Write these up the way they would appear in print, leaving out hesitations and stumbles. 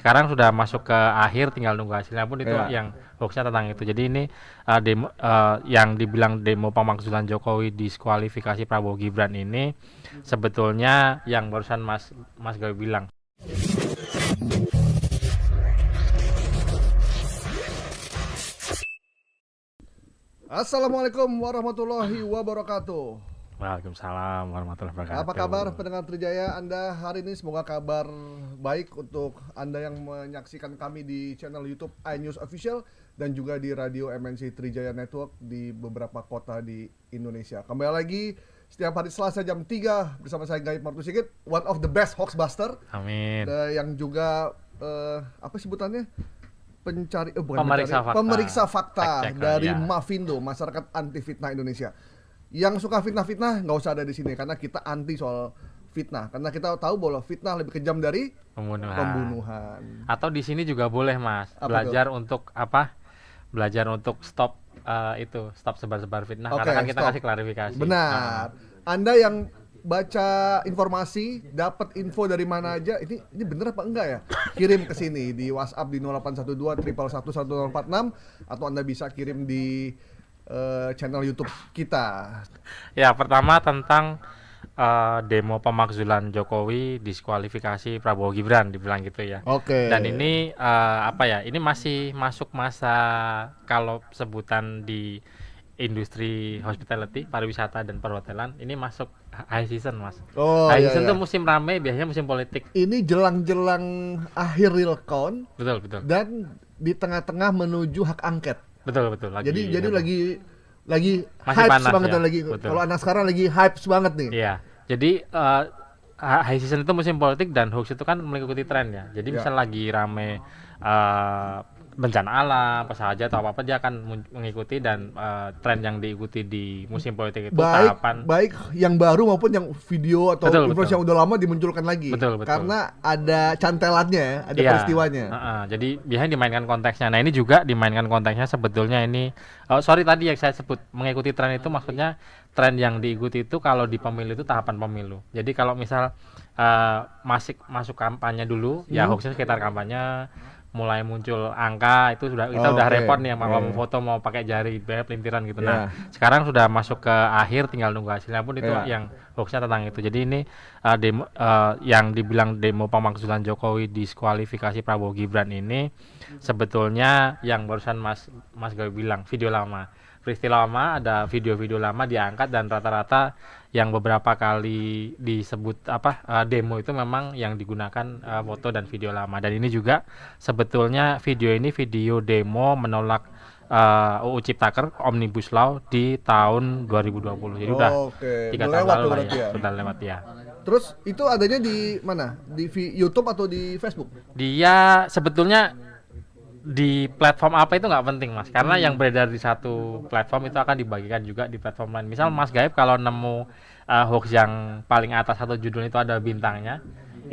sekarang sudah masuk ke akhir, tinggal nunggu hasilnya pun itu Ya. yang hoaxnya tentang itu. Jadi ini demo yang dibilang demo pemakzulan Jokowi diskualifikasi Prabowo Gibran ini sebetulnya yang barusan Mas Gawi bilang. Assalamualaikum warahmatullahi wabarakatuh. Waalaikumsalam warahmatullahi wabarakatuh. Apa kabar pendengar Trijaya Anda hari ini? Semoga kabar baik untuk Anda yang menyaksikan kami di channel YouTube iNews Official dan juga di radio MNC Trijaya Network di beberapa kota di Indonesia. Kembali lagi setiap hari Selasa jam 3 bersama saya Gaib Martu Sigit, one of the best hoaxbuster. Amin. Yang juga apa sebutannya? Pemeriksa fakta. Pemeriksa fakta dari ya. Mafindo, Masyarakat Anti Fitnah Indonesia. Yang suka fitnah-fitnah nggak usah ada di sini karena kita anti soal fitnah, karena kita tahu bahwa fitnah lebih kejam dari pembunuhan. Atau di sini juga boleh, Mas, Apa belajar tuh? Untuk apa? Belajar untuk stop stop sebar-sebar fitnah. Karena kan kita kasih klarifikasi. Benar. Anda yang baca informasi, dapat info dari mana aja, ini bener apa enggak ya? Kirim ke sini di WhatsApp di 0812 111 1046 atau Anda bisa kirim di channel YouTube kita. Ya, pertama tentang demo pemakzulan Jokowi diskualifikasi Prabowo Gibran, dibilang gitu ya. Oke. Dan ini ini masih masuk masa, kalau sebutan di industri hospitality, pariwisata dan perhotelan, ini masuk high season, Mas. High season tuh musim rame, biasanya musim politik. Ini jelang-jelang akhir real count. Betul. Dan di tengah-tengah menuju hak angket. Betul. Jadi lagi masih hype panas banget ya. lagi. Kalau anak sekarang lagi hype banget nih. Iya. Jadi high season itu musim politik dan hoax itu kan mengikuti tren ya. Jadi misal lagi rame bencana alam, apa saja atau apa dia akan mengikuti, dan tren yang diikuti di musim politik itu baik yang baru maupun yang video atau informasi yang udah lama dimunculkan lagi. Betul. Karena ada cantelannya, ada peristiwanya. Jadi biasanya dimainkan konteksnya. Nah, ini juga dimainkan konteksnya sebetulnya ini. Tadi yang saya sebut mengikuti tren itu maksudnya tren yang diikuti itu kalau di pemilu itu tahapan pemilu. Jadi kalau misal masuk kampanye dulu, ya hoaxnya sekitar kampanye, mulai muncul angka itu kita udah repot nih, mau foto mau pakai jari pelintiran gitu. Nah, sekarang sudah masuk ke akhir, tinggal nunggu hasilnya pun itu yang hoaxnya tentang itu. Jadi ini demo yang dibilang demo pemakzulan Jokowi diskualifikasi Prabowo Gibran ini sebetulnya yang barusan Mas Gawi bilang, video lama. Peristiwa lama, ada video-video lama diangkat, dan rata-rata yang beberapa kali disebut demo itu memang yang digunakan foto dan video lama. Dan ini juga sebetulnya video demo menolak UU Ciptaker Omnibus Law di tahun 2020. Jadi udah 3 tahun lalu lah ya. Sudah lewat ya. Terus itu adanya di mana? Di YouTube atau di Facebook? Dia sebetulnya di platform apa itu nggak penting, Mas, karena yang beredar di satu platform itu akan dibagikan juga di platform lain. Misal Mas Gaib kalau nemu hoax yang paling atas atau judul itu ada bintangnya,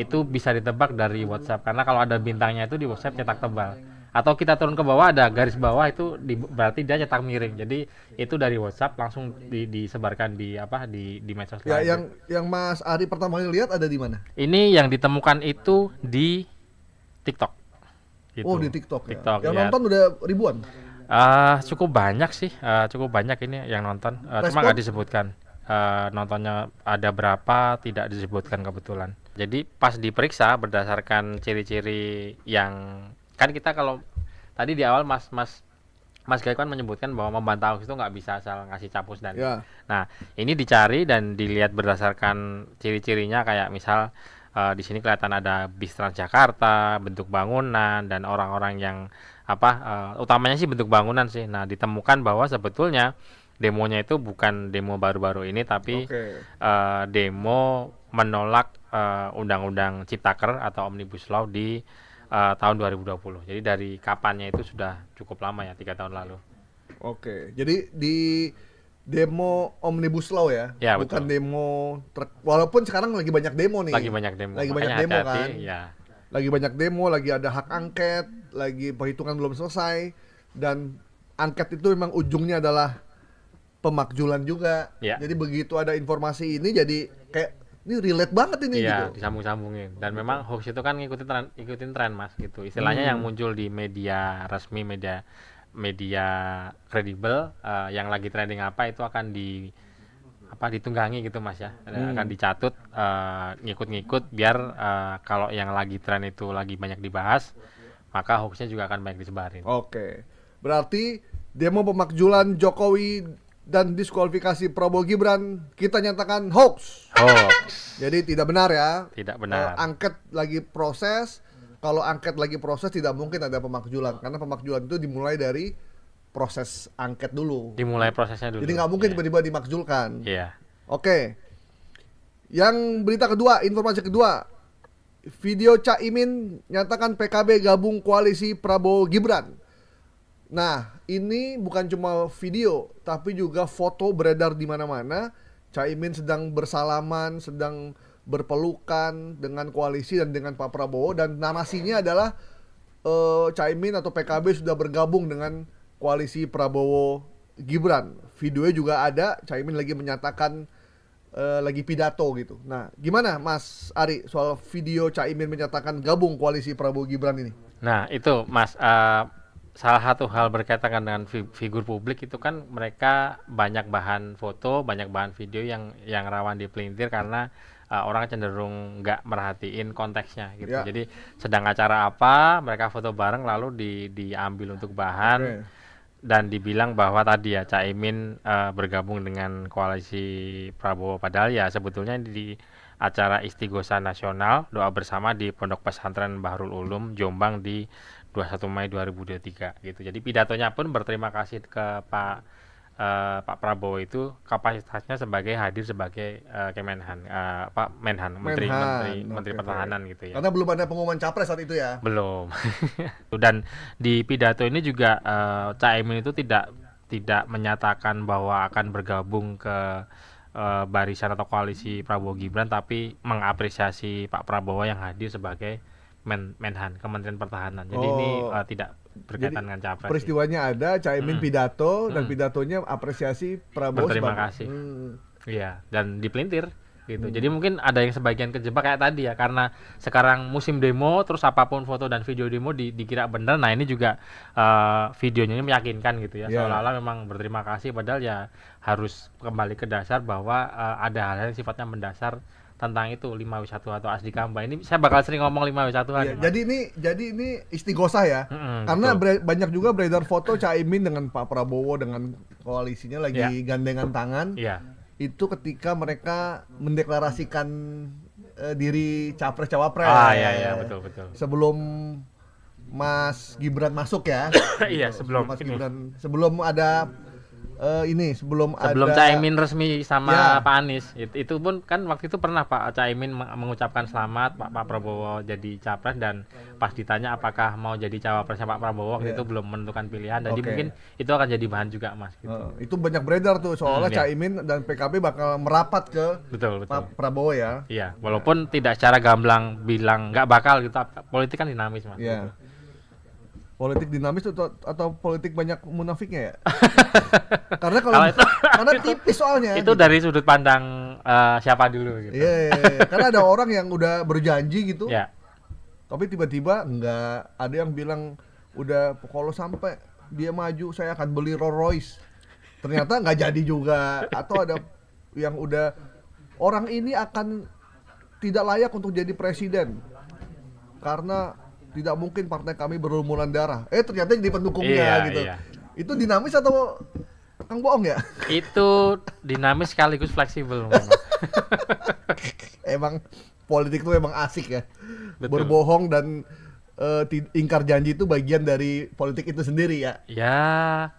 itu bisa ditebak dari WhatsApp, karena kalau ada bintangnya itu di WhatsApp cetak tebal. Atau kita turun ke bawah ada garis bawah, itu berarti dia cetak miring. Jadi itu dari WhatsApp langsung disebarkan di medsos lain. Yang Mas Ari pertama kali lihat ada di mana? Ini yang ditemukan itu di TikTok. Gitu. Oh, di TikTok ya. Yang ya. nonton udah ribuan? Cukup banyak sih, cukup banyak ini yang nonton. Cuma nggak disebutkan nontonnya ada berapa, tidak disebutkan kebetulan. Jadi pas diperiksa berdasarkan ciri-ciri yang kan kita, kalau tadi di awal Mas Gaib kan menyebutkan bahwa membantah hoax itu nggak bisa asal ngasih capus dan Nah, ini dicari dan dilihat berdasarkan ciri-cirinya, kayak misal di sini kelihatan ada bis Transjakarta, bentuk bangunan, dan orang-orang yang utamanya sih bentuk bangunan sih. Nah, ditemukan bahwa sebetulnya demonya itu bukan demo baru-baru ini, tapi demo menolak Undang-Undang Ciptaker atau Omnibus Law di tahun 2020. Jadi dari kapannya itu sudah cukup lama ya, 3 tahun lalu. Jadi di demo Omnibus Law ya, bukan betul. demo walaupun sekarang lagi banyak demo nih. Lagi banyak demo kan. Ya. Lagi banyak demo, lagi ada hak angket, lagi perhitungan belum selesai, dan angket itu memang ujungnya adalah pemakzulan juga. Jadi begitu ada informasi ini, jadi kayak ini relate banget ini Iya, gitu. disambung-sambungin. Dan memang hoax itu kan ngikutin tren Mas gitu. Istilahnya yang muncul di media resmi, media kredibel, yang lagi trending apa itu akan ditunggangi gitu Mas ya. Akan dicatut, ngikut-ngikut biar kalau yang lagi tren itu lagi banyak dibahas, maka hoaxnya juga akan banyak disebarin. Oke. Berarti demo pemakzulan Jokowi dan diskualifikasi Prabowo Gibran kita nyatakan hoax. Hoax. Jadi tidak benar ya. Tidak benar. Angket lagi proses. Kalau angket lagi proses tidak mungkin ada pemakzulan karena pemakzulan itu dimulai dari proses angket dulu. Dimulai prosesnya dulu. Jadi nggak mungkin Iya. tiba-tiba dimakzulkan. Iya. Oke. Yang berita kedua, informasi kedua. Video Cak Imin nyatakan PKB gabung koalisi Prabowo Gibran. Nah, ini bukan cuma video, tapi juga foto beredar di mana-mana. Cak Imin sedang bersalaman, sedang berpelukan dengan koalisi dan dengan Pak Prabowo, dan narasinya adalah Cak Imin atau PKB sudah bergabung dengan koalisi Prabowo Gibran. Videonya juga ada, Cak Imin lagi menyatakan lagi pidato gitu. Nah, gimana Mas Ari soal video Cak Imin menyatakan gabung koalisi Prabowo Gibran ini? Nah, itu Mas, salah satu hal berkaitan dengan figur publik itu kan mereka banyak bahan foto, banyak bahan video yang rawan dipelintir karena orang cenderung nggak merhatiin konteksnya gitu. Ya. Jadi sedang acara apa, mereka foto bareng lalu diambil untuk bahan. Oke. Dan dibilang bahwa tadi ya Cak Imin bergabung dengan koalisi Prabowo, padahal ya sebetulnya di acara Istighosa Nasional doa bersama di Pondok Pesantren Bahrul Ulum Jombang di 21 Mei 2023 gitu. Jadi pidatonya pun berterima kasih ke Pak Prabowo, itu kapasitasnya sebagai hadir sebagai Kemenhan, Pak Menhan, Menteri Oke. Pertahanan gitu ya. Karena belum ada pengumuman capres saat itu ya. Belum. Dan di pidato ini juga Cak Imin itu tidak menyatakan bahwa akan bergabung ke barisan atau koalisi Prabowo Gibran, tapi mengapresiasi Pak Prabowo yang hadir sebagai Menhan, Kementerian Pertahanan. Jadi ini tidak berkaitan dengan capres. Peristiwanya ada, Cak Imin pidato dan pidatonya apresiasi Prabowo Berterima sebagai- kasih. Iya, dan dipelintir gitu. Jadi mungkin ada yang sebagian kejebak kayak tadi ya, karena sekarang musim demo, terus apapun foto dan video demo dikira benar. Nah, ini juga videonya ini meyakinkan gitu ya. Ya. Seolah-olah memang berterima kasih, padahal ya harus kembali ke dasar bahwa ada hal-hal yang sifatnya mendasar tentang itu 5W1 atau Asdikamba. Ini saya bakal sering ngomong 5W1-an. Iya, jadi ini istighosah ya. Karena betul. banyak juga beredar foto Cak Imin dengan Pak Prabowo dengan koalisinya lagi Iya. gandengan tangan. Iya. Itu ketika mereka mendeklarasikan diri capres-cawapres. Iya, betul. Sebelum Mas Gibran masuk ya. Iya, sebelum Mas ini. Gibran, sebelum ada sebelum Sebelum ada Cak Imin resmi sama Ya. Pak Anies, itu pun kan waktu itu pernah Pak Cak Imin mengucapkan selamat Pak Prabowo jadi capres, dan pas ditanya apakah mau jadi cawapresnya Pak Prabowo waktu Ya. itu belum menentukan pilihan. Jadi Oke. mungkin itu akan jadi bahan juga Mas. Gitu. itu banyak beredar tuh soalnya Iya. Cak Imin dan PKB bakal merapat ke Betul. Pak Prabowo ya. Iya, walaupun tidak secara gamblang bilang nggak bakal gitu. Politik kan dinamis Mas. Iya. Politik dinamis atau politik banyak munafiknya ya? Karena Kalau karena tipis soalnya. Itu gitu. dari sudut pandang siapa dulu gitu. Iya, karena ada orang yang udah berjanji gitu, Ya. tapi tiba-tiba enggak. Ada yang bilang udah kalau sampai dia maju saya akan beli Rolls Royce. Ternyata nggak jadi juga. Atau ada yang udah orang ini akan tidak layak untuk jadi presiden karena tidak mungkin partai kami berlumuran darah. Ternyata jadi pendukungnya Iya, gitu. iya. Itu dinamis atau Kang bohong ya? Itu dinamis sekaligus fleksibel. Emang politik itu emang asik ya. Betul. Berbohong dan ingkar janji itu bagian dari politik itu sendiri ya. Ya,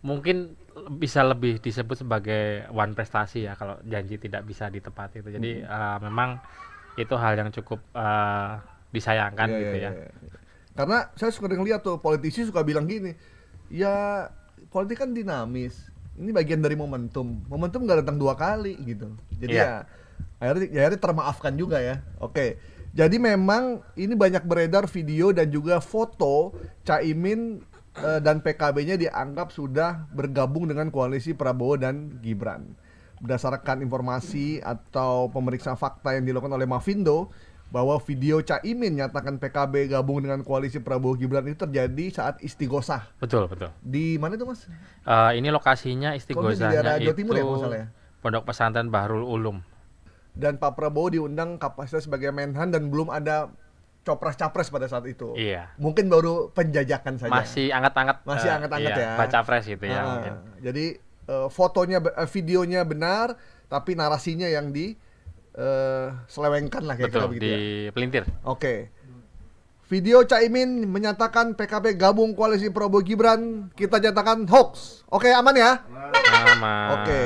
mungkin bisa lebih disebut sebagai one prestasi ya kalau janji tidak bisa ditepati itu. Jadi memang itu hal yang cukup disayangkan Iya, gitu iya, ya. iya. Karena saya suka ngeliat tuh politisi suka bilang gini, ya politik kan dinamis. Ini bagian dari momentum. Momentum nggak datang 2 kali gitu. Jadi Iya. akhirnya termaafkan juga ya. Oke. Jadi memang ini banyak beredar video dan juga foto Cak Imin dan PKB-nya dianggap sudah bergabung dengan koalisi Prabowo dan Gibran. berdasarkan informasi atau pemeriksaan fakta yang dilakukan oleh Mavindo bahwa video Caimin nyatakan PKB gabung dengan koalisi Prabowo Gibran itu terjadi saat istighosah. Betul, betul. Di mana itu, Mas? Ini lokasinya Kalau di istighosahnya daerah Jawa itu Timur ya, kalau nggak salah ya? Pondok Pesantren Bahrul Ulum. Dan Pak Prabowo diundang kapasitas sebagai Menhan dan belum ada copras-capres pada saat itu. Iya. Mungkin baru penjajakan saja. Masih anget-anget. Masih anget-anget iya, ya. Baca pres gitu ya mungkin. Jadi videonya benar, tapi narasinya yang selewengkan lah kayak Betul, begitu ya. dipelintir. Oke. Video Caimin menyatakan PKB gabung koalisi Prabowo Gibran kita nyatakan hoax. Oke, aman ya? Aman. Oke.